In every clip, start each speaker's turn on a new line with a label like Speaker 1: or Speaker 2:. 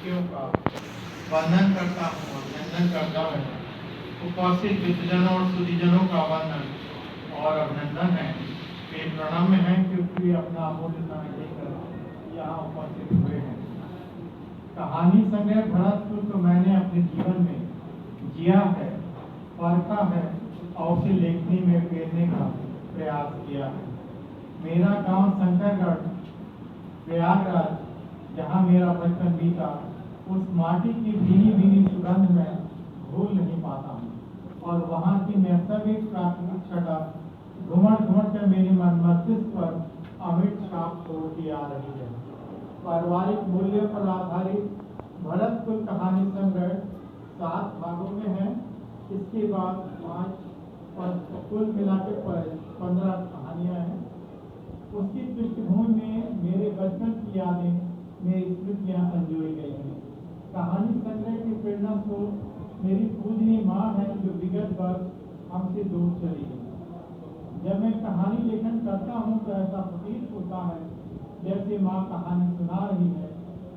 Speaker 1: व्यक्तियों का वंदन करता हूँ, अभिनंदन करता हूँ। उपस्थित विद्वजनों और सुधीजनों का वंदन और अभिनंदन है। वे प्रणम्य हैं क्योंकि अपना अमूल्य समय लेकर यहाँ उपस्थित हुए हैं। कहानी संग्रह भरतपुर को मैंने अपने जीवन में जिया है, परखा है और उसे लेखनी में उकेरने का प्रयास किया है। मेरा गांव शंकरगढ़ प्रयागराज, जहां मेरा बचपन बीता, उस माटी की भीनी भीनी सुगंध में भूल नहीं पाता हूँ। और वहां की नैसर्गिक प्राकृतिक छटा घुमड़ घुमड़ कर मेरे मन मस्तिष्क पर अमिट छाप छोड़ती आ रही है। पारिवारिक मूल्यों पर आधारित भरतपुर कहानी संग्रह 7 भागों में है। इसके बाद 5 और कुल मिलाकर 15 कहानियां हैं। उसकी पृष्ठभूमि में मेरे बचपन की यादें, मेरी स्मृतियां संजोई गई हैं। कहानी संग्रह की प्रेरणा को मेरी पूजनीय माँ है, जो विगत वर्ष हमसे दूर चली गई। जब मैं कहानी लेखन करता हूँ तो ऐसा प्रतीत होता है जैसे माँ कहानी सुना रही है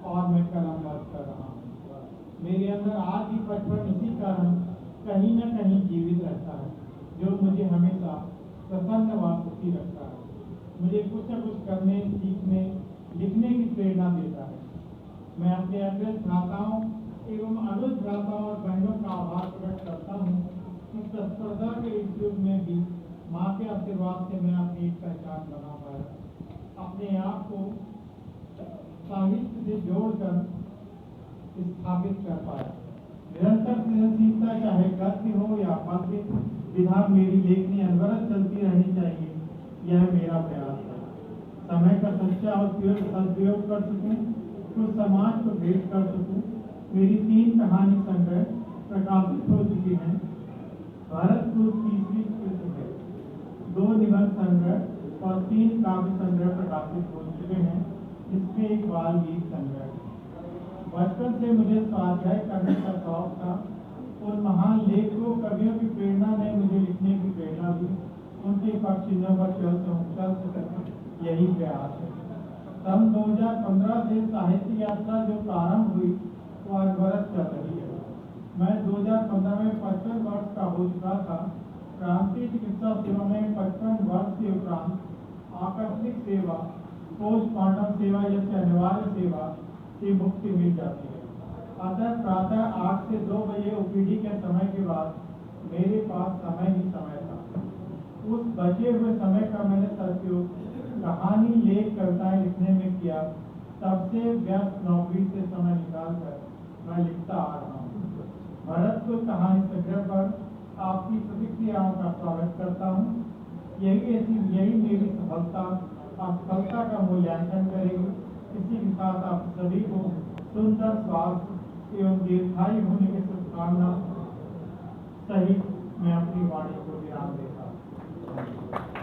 Speaker 1: और मैं कलम वर्क कर रहा हूँ। मेरे अंदर आज भी बचपन इसी कारण कहीं न कहीं जीवित रहता है, जो मुझे हमेशा प्रसन्न व सुखी रखता है। मुझे कुछ न कुछ करने, सीखने, लिखने की प्रेरणा देता है। मैं अपने अग्रज भ्राताओं एवं अनुज भ्राताओं और बहनों का आभार प्रकट करता हूँ कि प्रतिस्पर्धा के इस युग में भी माँ के आशीर्वाद से मैं अपनी एक पहचान बना पाया, अपने आप को साहित्य से जोड़कर स्थापित कर पाया। निरंतर सृजनशीलता चाहे गद्य हो या पद्य, विधा मेरी लेखनी अनवरत चलती रहनी चाहिए, यह मेरा प्रयास है। समय का सच्चा और सदुपयोग कर सकूं, कुछ समाज को भेंट कर सकूं। मेरी 3 कहानी संग्रह प्रकाशित हो चुकी हैं। भरतपुर तीसरी कृति है। 2 निबंध संग्रह और 3 काव्य संग्रह प्रकाशित हो चुके हैं, जिसमें एक बाल गीत संग्रह। बचपन से मुझे स्वाध्याय करने का शौक था। उन महान लेखकों, कवियों की प्रेरणा ने मुझे लिखने की प्रेरणा दी। उनके पक्षियों पर चल सके, यही प्रयास है। सन 2015 से साहित्य यात्रा जो प्रारंभ हुई वो अनवरत चल रही है। मैं 2015 में 55 वर्ष का हो चुका था। प्रांतीय चिकित्सा सेवा में 55 वर्ष के उपरांत आकस्मिक सेवा, पोस्टमार्टम सेवा जैसे अनिवार्य सेवा से मुक्ति मिल जाती है। अतः प्रातः 8 से 2 बजे ओपीडी के समय के बाद मेरे पास समय ही समय था। उस बचे हुए समय का मैंने सदुपयोग कहानी, लेख, कविताएं लिखने में किया। तब से व्यस्त नौकरी से समय निकालकर मैं लिखता आ रहा हूँ। भरतपुर कहानी संग्रह पर आपकी प्रतिक्रियाओं का स्वागत करता हूँ। यही मेरी सफलता, असफलता का मूल्यांकन करेगी। इसी के साथ आप सभी को सुंदर स्वास्थ्य एवं दीर्घायु होने की शुभकामना सहित मैं अपनी वाणी को विराम देता हूँ।